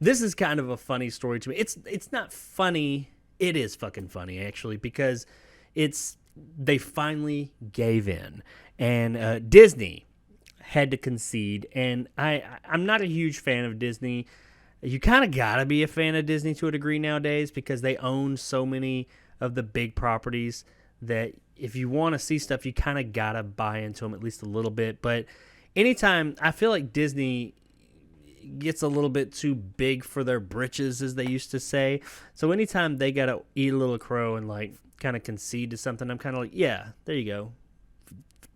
this is kind of a funny story to me. It's not funny. It is fucking funny, actually, because they finally gave in. And Disney had to concede. And I'm not a huge fan of Disney. You kind of got to be a fan of Disney to a degree nowadays because they own so many of the big properties that if you want to see stuff, you kind of got to buy into them at least a little bit. But anytime, I feel like Disney gets a little bit too big for their britches, as they used to say. So anytime they got to eat a little crow and like kind of concede to something, I'm kind of like, yeah, there you go.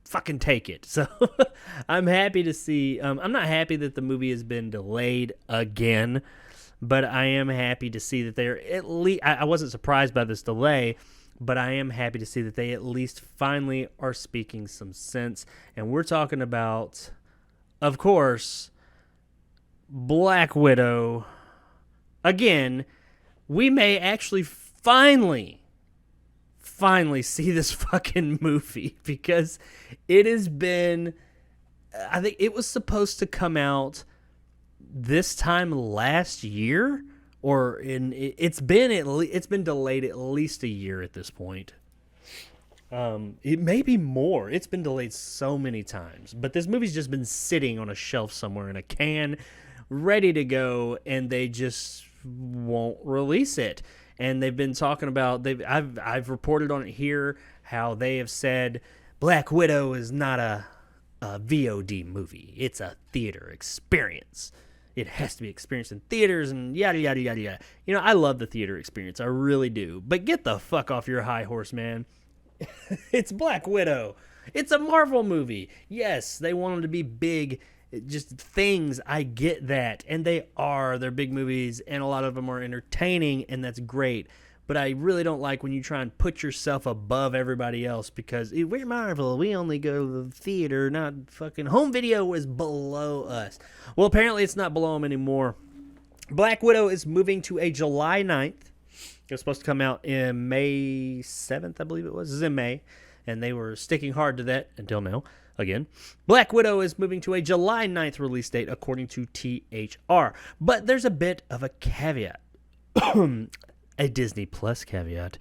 Fucking take it. So I'm happy to see. I'm not happy that the movie has been delayed again, but I am happy to see that they're at least. I wasn't surprised by this delay, but I am happy to see that they at least finally are speaking some sense. And we're talking about, of course, Black Widow. Again, we may actually finally see this fucking movie because it has been, I think it was supposed to come out this time last year, or it's been delayed at least a year at this point. It may be more. It's been delayed so many times, but this movie's just been sitting on a shelf somewhere in a can, ready to go, and they just won't release it. And they've been talking about, I've reported on it here how they have said Black Widow is not a VOD movie. It's a theater experience. It has to be experienced in theaters and yada, yada, yada, yada. You know, I love the theater experience. I really do. But get the fuck off your high horse, man. It's Black Widow. It's a Marvel movie. Yes, they want them to be big, just things. I get that. And they are. They're big movies, and a lot of them are entertaining, and that's great. But I really don't like when you try and put yourself above everybody else because we're Marvel. We only go to the theater, not fucking home video is below us. Well, apparently it's not below them anymore. Black Widow is moving to a July 9th. It was supposed to come out in May 7th, I believe it was. This is in May, and they were sticking hard to that until now. Again, Black Widow is moving to a July 9th release date, according to THR. But there's a bit of a caveat. A Disney Plus caveat.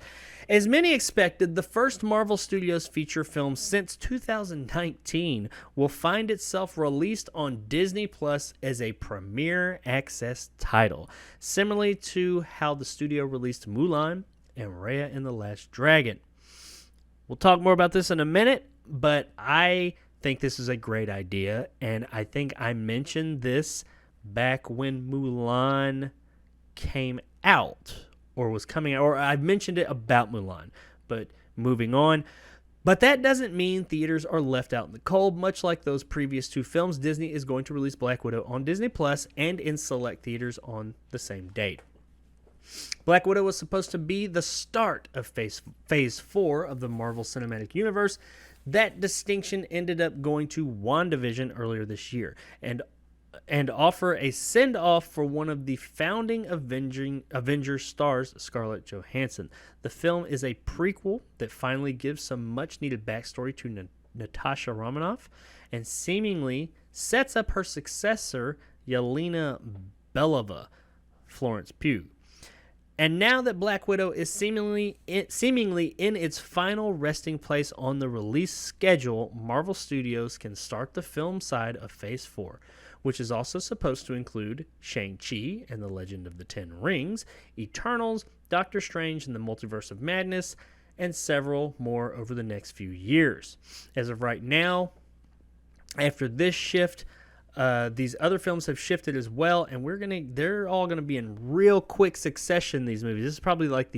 As many expected, the first Marvel Studios feature film since 2019 will find itself released on Disney Plus as a premiere access title, similarly to how the studio released Mulan and Raya and the Last Dragon. We'll talk more about this in a minute, but I think this is a great idea, and I think I mentioned this back when Mulan came out. Or was coming out, or I've mentioned it about Mulan, but moving on. But that doesn't mean theaters are left out in the cold. Much like those previous two films, Disney is going to release Black Widow on Disney Plus and in select theaters on the same date. Black Widow was supposed to be the start of Phase 4 of the Marvel Cinematic Universe. That distinction ended up going to WandaVision earlier this year, and offer a send-off for one of the founding Avengers stars, Scarlett Johansson. The film is a prequel that finally gives some much-needed backstory to Natasha Romanoff and seemingly sets up her successor, Yelena Belova, Florence Pugh. And now that Black Widow is seemingly in its final resting place on the release schedule, Marvel Studios can start the film side of Phase 4, which is also supposed to include Shang-Chi and the Legend of the Ten Rings, Eternals, Doctor Strange and the Multiverse of Madness, and several more over the next few years. As of right now, after this shift, these other films have shifted as well, and they're all gonna be in real quick succession. These movies. This is probably like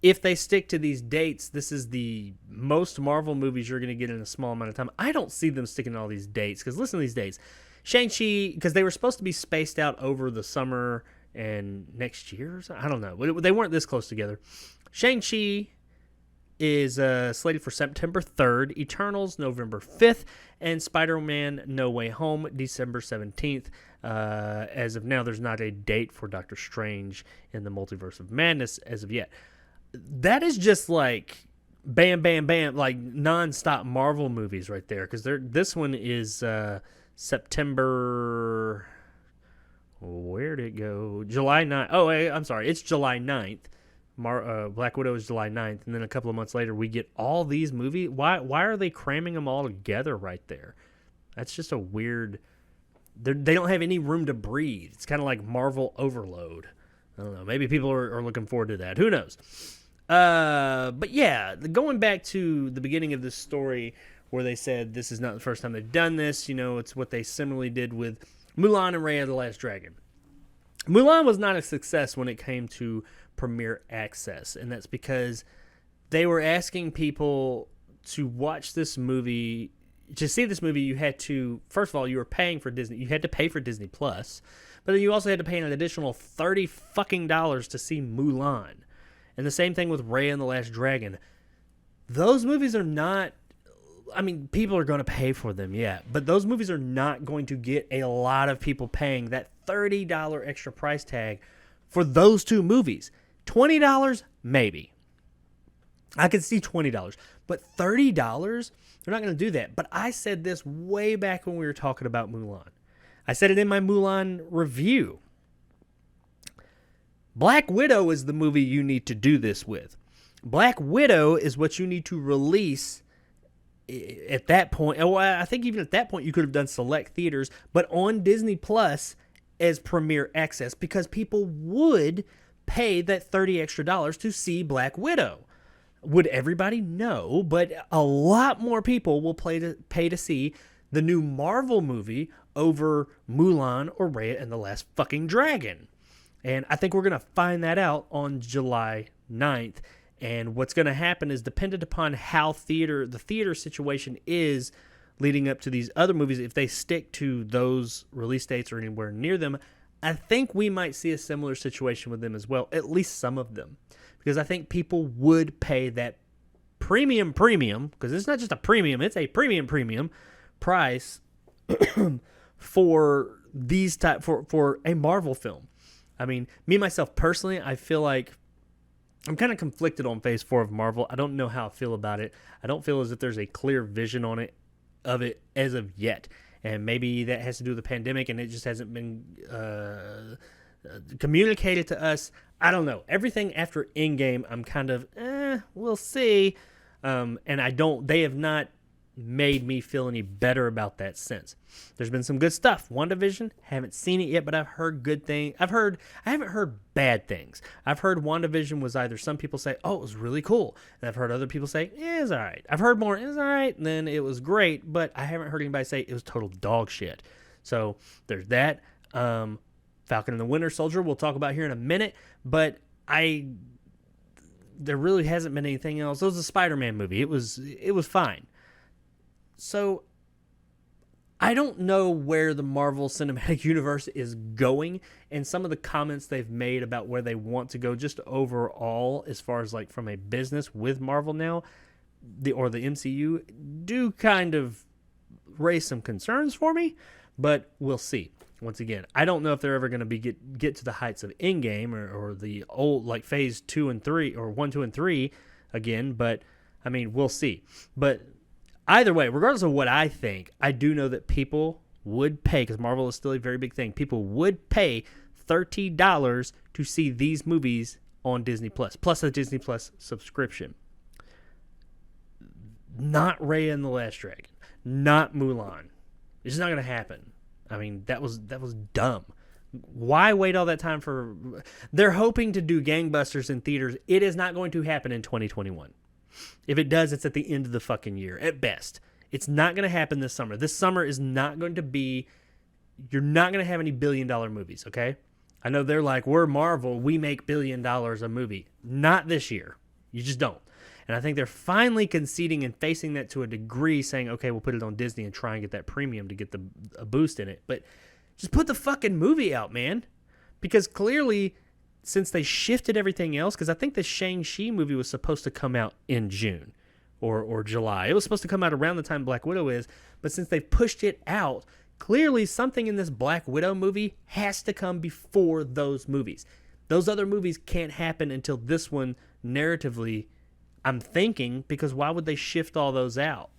if they stick to these dates, this is the most Marvel movies you're gonna get in a small amount of time. I don't see them sticking to all these dates because listen to these dates. Shang-Chi, because they were supposed to be spaced out over the summer and next year or something. I don't know. They weren't this close together. Shang-Chi is slated for September 3rd, Eternals November 5th, and Spider-Man No Way Home December 17th. As of now, there's not a date for Doctor Strange in the Multiverse of Madness as of yet. That is just like bam, bam, bam, like non-stop Marvel movies right there, because this one is... September, Where'd it go? July 9th. Oh, I'm sorry. It's July 9th. Black Widow is July 9th. And then a couple of months later, we get all these movies. Why are they cramming them all together right there? That's just a weird... They don't have any room to breathe. It's kind of like Marvel overload. I don't know. Maybe people are looking forward to that. Who knows? But yeah, going back to the beginning of this story where they said this is not the first time they've done this. You know, it's what they similarly did with Mulan and Raya the Last Dragon. Mulan was not a success when it came to premiere access, and that's because they were asking people to watch this movie. To see this movie, you had to, first of all, you were paying for Disney. You had to pay for Disney Plus, but then you also had to pay an additional $30 fucking to see Mulan. And the same thing with Raya and the Last Dragon. Those movies are not, I mean, people are going to pay for them, yeah, but those movies are not going to get a lot of people paying that $30 extra price tag for those two movies. $20, maybe. I could see $20, but $30, they're not going to do that. But I said this way back when we were talking about Mulan. I said it in my Mulan review. Black Widow is the movie you need to do this with. Black Widow is what you need to release at that point. Well, I think even at that point you could have done select theaters, but on Disney Plus as premiere access, because people would pay that $30 extra to see Black Widow. Would everybody? No, but a lot more people will pay to see the new Marvel movie over Mulan or Raya and the Last fucking Dragon. And I think we're going to find that out on July 9th. And what's going to happen is dependent upon how the theater situation is leading up to these other movies. If they stick to those release dates or anywhere near them, I think we might see a similar situation with them as well, at least some of them. Because I think people would pay that premium, because it's not just a premium, it's a premium price for these for a Marvel film. I mean, me myself personally, I feel like I'm kind of conflicted on Phase 4 of Marvel. I don't know how I feel about it. I don't feel as if there's a clear vision of it as of yet. And maybe that has to do with the pandemic and it just hasn't been communicated to us. I don't know. Everything after Endgame, I'm kind of, we'll see. And they have not made me feel any better about that since. There's been some good stuff. WandaVision, haven't seen it yet, but I've heard good things. I haven't heard bad things. I've heard WandaVision was either some people say, oh, it was really cool. And I've heard other people say, it's all right. I've heard more, it's all right, than it was great, but I haven't heard anybody say it was total dog shit. So there's that. Falcon and the Winter Soldier we'll talk about here in a minute, but there really hasn't been anything else. It was a Spider-Man movie. It was fine. So I don't know where the Marvel Cinematic Universe is going, and some of the comments they've made about where they want to go just overall as far as like from a business with Marvel now, the MCU, do kind of raise some concerns for me, but we'll see. Once again, I don't know if they're ever going to get to the heights of Endgame or the old like Phase 2 and 3 or 1, 2, and 3 again, but I mean, we'll see. But either way, regardless of what I think, I do know that people would pay, because Marvel is still a very big thing, people would pay $30 to see these movies on Disney Plus a Disney Plus subscription. Not Raya and the Last Dragon. Not Mulan. It's just not going to happen. I mean, that was dumb. Why wait all that time for... They're hoping to do gangbusters in theaters. It is not going to happen in 2021. If it does, it's at the end of the fucking year, at best. It's not going to happen this summer. This summer is not going to be... You're not going to have any billion-dollar movies, okay? I know they're like, we're Marvel, we make $1 billion a movie. Not this year. You just don't. And I think they're finally conceding and facing that to a degree, saying, okay, we'll put it on Disney and try and get that premium to get a boost in it. But just put the fucking movie out, man. Because clearly, since they shifted everything else, because I think the Shang-Chi movie was supposed to come out in June or July. It was supposed to come out around the time Black Widow is, but since they've pushed it out, clearly something in this Black Widow movie has to come before those movies. Those other movies can't happen until this one narratively, I'm thinking, because why would they shift all those out?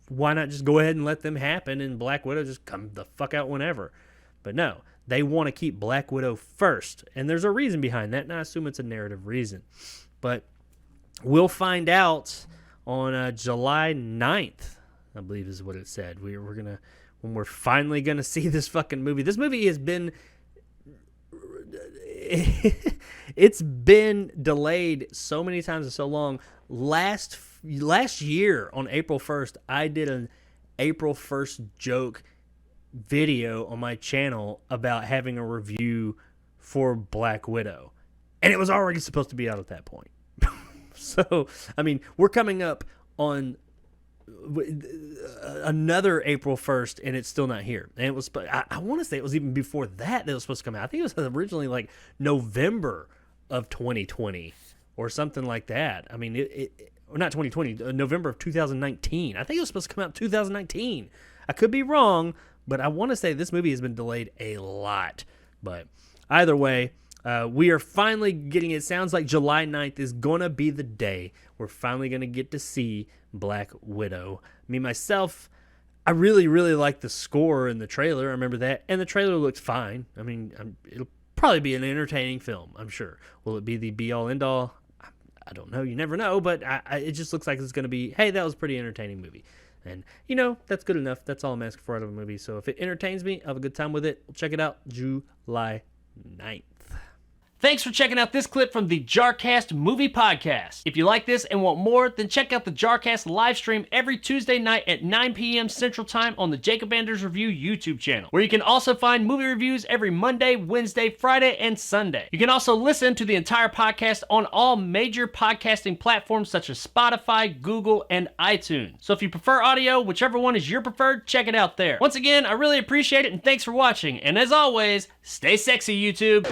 Why not just go ahead and let them happen and Black Widow just come the fuck out whenever? But no, They want to keep Black Widow first. And there's a reason behind that, and I assume it's a narrative reason. But we'll find out on July 9th, I believe is what it said. We're going to, when we're finally going to see this fucking movie. This movie has been, it's been delayed so many times and so long. Last year on April 1st, I did an April 1st joke video on my channel about having a review for Black Widow. And it was already supposed to be out at that point. So, I mean, we're coming up on another April 1st, and it's still not here. And it was, I want to say it was even before that it was supposed to come out. I think it was originally like November of 2020 or something like that. I mean, or not 2020, November of 2019. I think it was supposed to come out in 2019. I could be wrong, but I want to say this movie has been delayed a lot. But either way, we are finally getting, it sounds like July 9th is going to be the day we're finally going to get to see Black Widow. Me, myself, I really, really like the score in the trailer. I remember that. And the trailer looks fine. I mean, it'll probably be an entertaining film, I'm sure. Will it be the be-all, end-all? I don't know. You never know. But it just looks like it's going to be, hey, that was a pretty entertaining movie. And, you know, that's good enough. That's all I'm asking for out of a movie. So if it entertains me, I'll have a good time with it. We'll check it out July 9th. Thanks for checking out this clip from the Jarcast Movie Podcast. If you like this and want more, then check out the Jarcast live stream every Tuesday night at 9 p.m. Central Time on the Jacob Anders Review YouTube channel, where you can also find movie reviews every Monday, Wednesday, Friday, and Sunday. You can also listen to the entire podcast on all major podcasting platforms such as Spotify, Google, and iTunes. So if you prefer audio, whichever one is your preferred, check it out there. Once again, I really appreciate it, and thanks for watching. And as always, stay sexy, YouTube.